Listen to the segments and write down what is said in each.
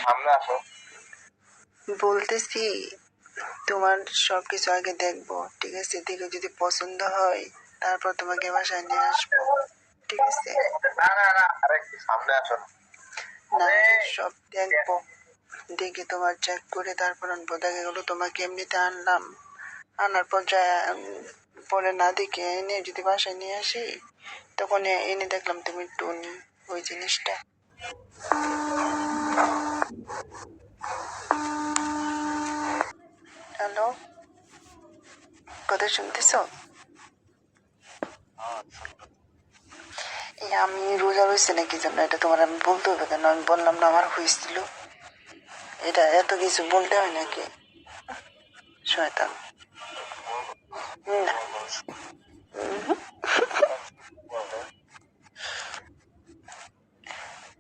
সামনে আসো। বলতেছি তোমার সবকিছু আগে দেখবো, ঠিক আছে? দেখে যদি পছন্দ হয় তারপর তোমাকে বাসায় নিয়ে আসবো, ঠিক আছে? না না না, আরে একটু সামনে আসো না। না, সব দেখবো, দেখে তোমার চেক করে তারপর আনবো। দেখা গেলো তোমাকে এমনিতে আনলাম, আনার পর পরে না দেখে এনে যদি বাসায় নিয়ে আসি, তখন এনে দেখলাম তুমি টুনি, ওই জিনিসটা। হ্যালো, কথা শুনতেছ? আমি রোজা রয়েছে নাকি জন্য এটা তোমার আমি বলতে হবে কেন? আমি বললাম না আমার হয়েছিল। এটা এত কিছু বলতে হয় নাকি? শয়তান না।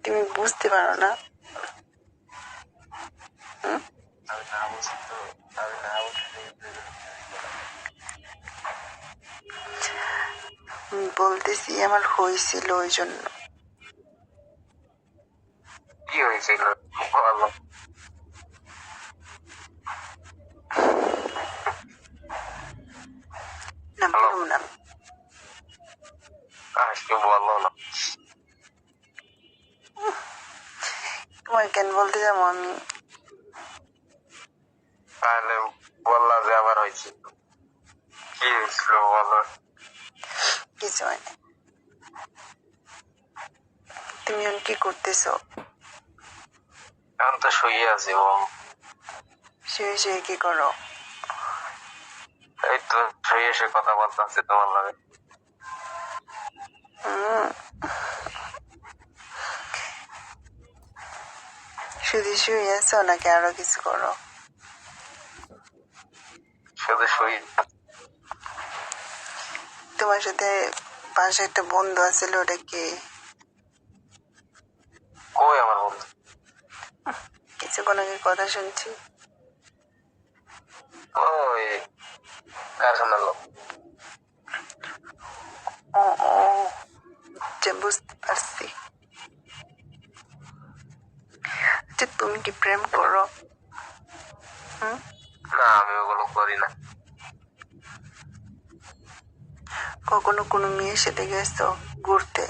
তুমি বুঝতে পারো না? বলতেছি আমার হয়েছিল ওই জন্য। কি হয়েছিল বলো? না, বলুন না। আজকে বলো না। তোমার কেন বলতে যাবো আমি? তাহলে বললা যে আবার হয়েছিল, কি হয়েছিল বলো? কিছু হয় না। তুমি এখন কি করতেছো? এখন তো শুয়ে আছি বল। শুয়ে শুয়ে কি করো? এই তো শুয়ে এসে কথা বলতেছি তোমার লাগে। শুধু শুয়ে আছো নাকি আরো কিছু করো? শুধু শুয়ে। তোমার সাথে পাশে একটা বন্ধু আছিল, ওটা কি? কই আমার বন্ধু? কিছুক্ষণ আগে কথা শুনছি। ওই কারখানার লোক। ও ও, বুঝতে পারছি। আচ্ছা, তুমি কি প্রেম করো? না, আমি ওগুলো করি না। কখনো কোনো মেয়ের সাথে গেছো ঘুরতে?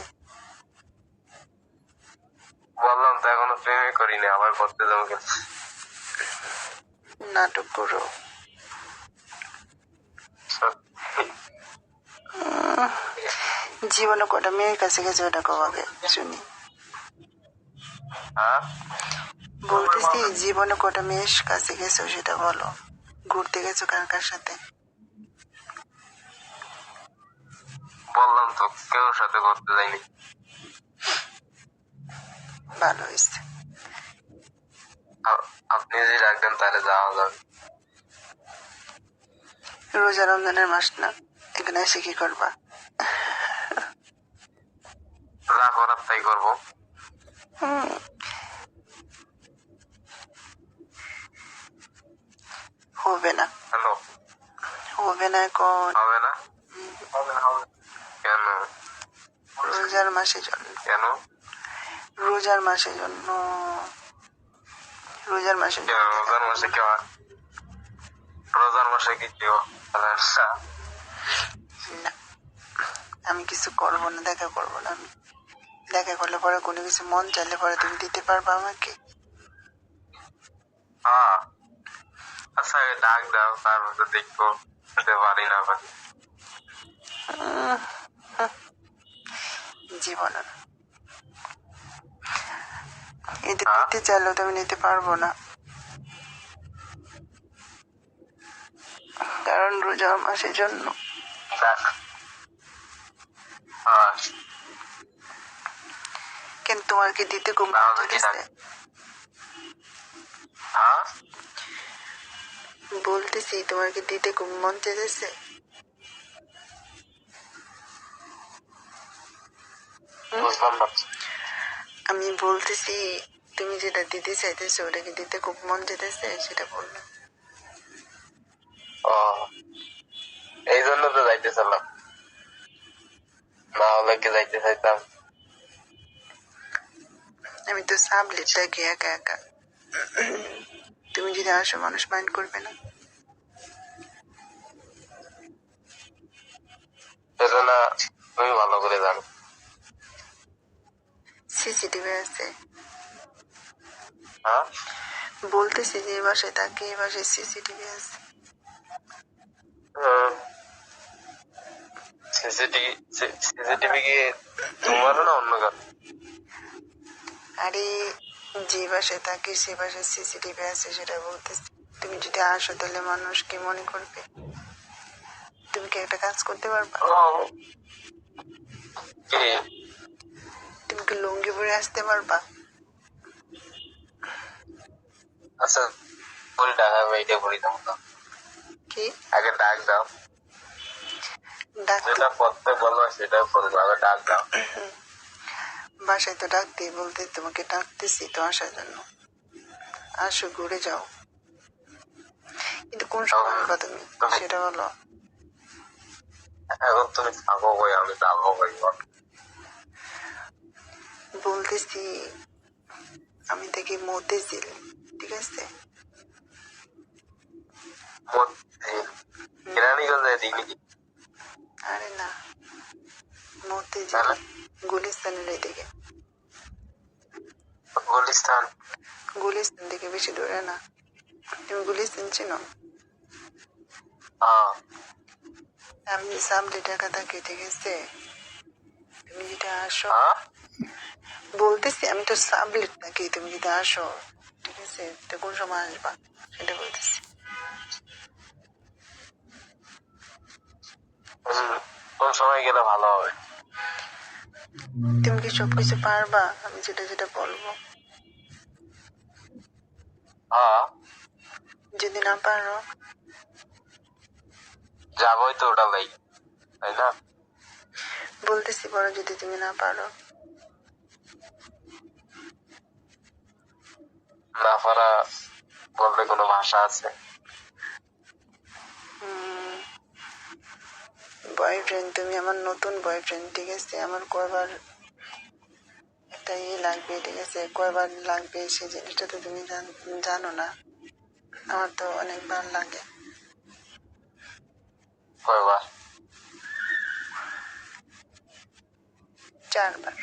বললাম তো এখনো প্রেমই করিনি, আবার করতে যাবো কেন? নাটক করো। সত্যি। জীবনে কটা মেয়ের কাছে গেছো ওটা কবে শুনি? হ্যাঁ, বলতেছি জীবনে কটা মেয়ের কাছে গেছো সেটা বলো। ঘুরতে গেছো কার কার সাথে? বললাম তো কেউ সাথে করতে যাইনি। ভালো হয়েছে। আপনি যদি রাখবেন তাহলে যাওয়া যাবে। রোজা রমজানের মাস না, এখানে এসে কি করবা? যা করার তাই করবো। হবে না, হ্যালো, হবে না এখন। হবে না? কেন? রোজার মাসের জন্য। কেন? রোজার মাসের জন্য। রোজার মাসের কেন জন্য। রোজার মাসে কেউ? রোজার মাসে কি কেউ? না, আমি কিছু করবো না, দেখা করবো না আমি। দেখা করলে পরে কোনো কিছু মন চাইলে পরে তুমি দিতে পারবা আমাকে? হ্যাঁ, আচ্ছা ডাক দাও, তারপর তো দেখবো দিতে পারি না পারি। জীবন এটা দিতে চাইলেও তুমি নিতে পারবো না, কারণ রোজার মাসের জন্য। হ্যাঁ, কিন্তু তোমার কি দিতে খুব মন তাহলে কি চাইতেছে? হ্যাঁ, বলতেছি তোমার কি দিতে খুব মন চাইতেছে? বুঝলাম না। আমি বলতেছি তুমি যেটা দিতে চাইতেছো ওটা কি দিতে খুব মন চাইতেছে সেটা বললো। ও, এই জন্য তো যাইতে চাইলাম, না হলে কি যাইতে চাইতাম? আমি তো সাবলেট থাকি একা একা। তুমি যদি আসো মানুষ মাইন্ড করবে না। সেটা না তুমি ভালো করে জানো। সিসিটিভি আছে, হ্যাঁ বলতেছি যে এই বাসায় থাকি, এই বাসায় সিসিটিভি আছে। সিসিটিভি কি তোমারও না অন্য কারো? আরে যে বাসায় থাকি সে বাসায় সিসিটিভি আছে সেটা বলতেছি। তুমি যদি আসো তাহলে মানুষ কি মনে করবে? তুমি কি একটা কাজ করতে পারবা? কি তুমি কি লুঙ্গি পরে আসতে পারবা? আচ্ছা বলি ডাক, আমি এইটা বলি দাও তো। কি আগে ডাক দাও, ডাকতে? যেটা করতে বলো সেটা করবো, আগে ডাক দাও। বাসায় তো ডাকতেই বলতে তোমাকে ডাকতেছি তো আসার জন্য। আসো ঘুরে যাও, কিন্তু কোন সময় আসবা তুমি সেটা বলো। এখন তুমি থাকো কই, আমি যাবো কই? বলতেছি আমি দেখি মতিঝিল, ঠিক আছে? কেরানীগঞ্জে দিই নাকি? আরে না, মতিঝিল তাহলে গুলিস্তানের এদিকে। গুলিস্তান? গুলিস্তান থেকে বেশি দূরে না। তুমি গুলিস্তান চিনো? হ্যাঁ আমি সামনে টাকা থাকি, ঠিক আছে? তুমি যদি আসো, হ্যাঁ বলতেছি আমি তো সাবলেট থাকি, তুমি যদি আসো, ঠিক আছে? তো কোন সময় আসবা সেটা বলতেছি। কোন সময় গেলে ভালো হবে? তুমি কি সবকিছু পারবা আমি যেটা যেটা বলবো? হ্যাঁ যদি না পারো? যাবোই তো, ওটা লাই, তাই না? বলতেছি বড়, যদি তুমি না পারো? না পারা বলতে কোনো ভাষা আছে? বয়ফ্রেন্ড, তুমি আমার নতুন বয়ফ্রেন্ড, ঠিক আছে? আমার কয়বার একটা লাগবে, ঠিক আছে? কয়বার লাগবে সেই জিনিসটা তো তুমি জানো না। আমার তো অনেকবার লাগে। কয়বার? 4 বার।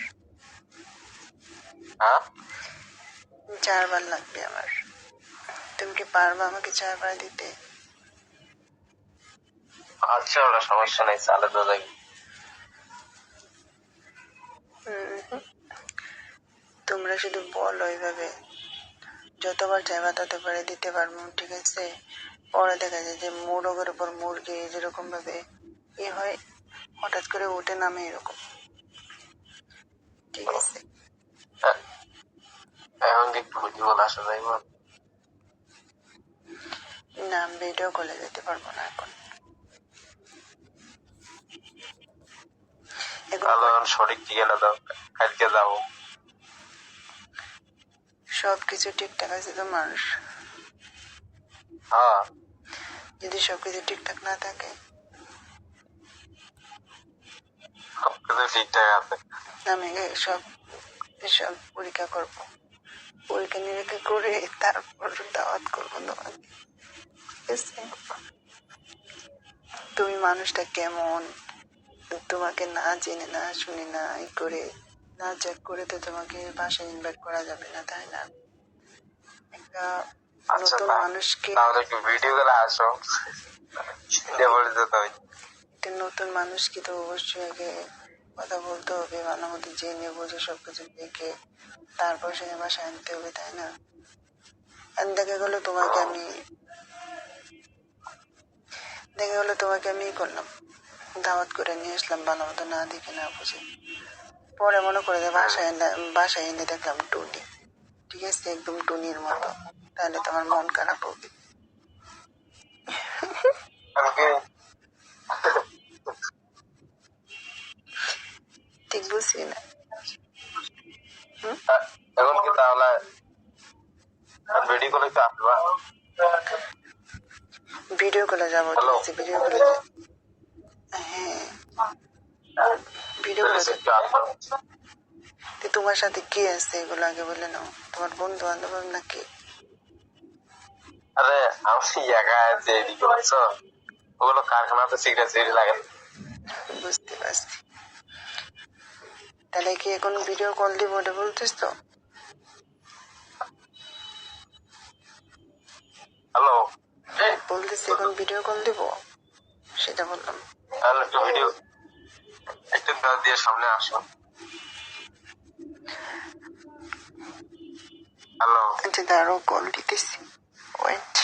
হ্যাঁ 4 বার লাগবে আমার। তুমি কি পারবা আমাকে 4 বার দিতে? আচ্ছা ওটা সমস্যা নেই, চালে তো যাই। তোমরা শুধু বলো এইভাবে, যতবার চাইবা ততবারে দিতে পারবো, ঠিক আছে? পরে দেখা যায় যে মোরগের উপর মুরগি যেরকম ভাবে এ হয়, হঠাৎ করে উঠে নামে এরকম, ঠিক আছে? এখন কি একটু বুঝি বলে আসা যাইব? না, ভিডিও কলে যেতে পারবো না এখন। তাহলে এখন সঠিক ঠিকানা দাও, কালকে যাবো। সবকিছু ঠিকঠাক আছে তোমার? হ্যাঁ যদি সবকিছু ঠিকঠাক না থাকে? সবকিছু ঠিকঠাক আছে। আমি সব সব পরীক্ষা করবো, পরীক্ষা নিরীক্ষা করে তারপর দাওয়াত করবো তোমাকে, ঠিক আছে? তুমি মানুষটা কেমন, তোমাকে না জেনে না শুনে না ই করে না চেক করে তো তোমাকে বাসায় ইনভাইট করা যাবে না, তাই না? একটা আচ্ছা নতুন মানুষকে, তাহলে একটু ভিডিও করে আসো, একটা নতুন মানুষকে তো অবশ্যই আগে কথা বলতে হবে, ভালো মতো জেনে বুঝে সবকিছু দেখে তারপর সে বাসায় আনতে হবে, তাই না? আর দেখা গেলো তোমাকে আমি করলাম, দাওয়াত করে নিয়ে আসলাম ভালো মতো না দেখে না বুঝে, পরে মনে করে যে বাসায় এনে দেখলাম টুনি, ঠিক আছে? একদম টুনির মতো, তাহলে তোমার মন খারাপ হবে। ঠিক বুঝছি না? এখন কি তাহলে ভিডিও করে একটু আসবা? ভিডিও কলে যাবো, ঠিক আছে? ভিডিও কলে হ্যাঁ, ভিডিও কলে একটু আসবা। তোমার সাথে কি আছে এগুলো আগে বলে নাও, তোমার বন্ধু বান্ধব নাকি? আরে আমি একা যে এদিকে বুঝছো, ওগুলো কারখানাতে সিগারেট লাগে। বুঝতে পারছি। তাহলে কি এখন ভিডিও কল দিব ওটা বলছিস তো? হ্যালো, বলতেছি এখন ভিডিও কল দিব, সেটা বললাম। তাহলে একটু ভিডিও একটু দিয়ে সামনে আসো। হ্যালো, আচ্ছা দাঁড়াও, কল দিতেছি, ওয়েট।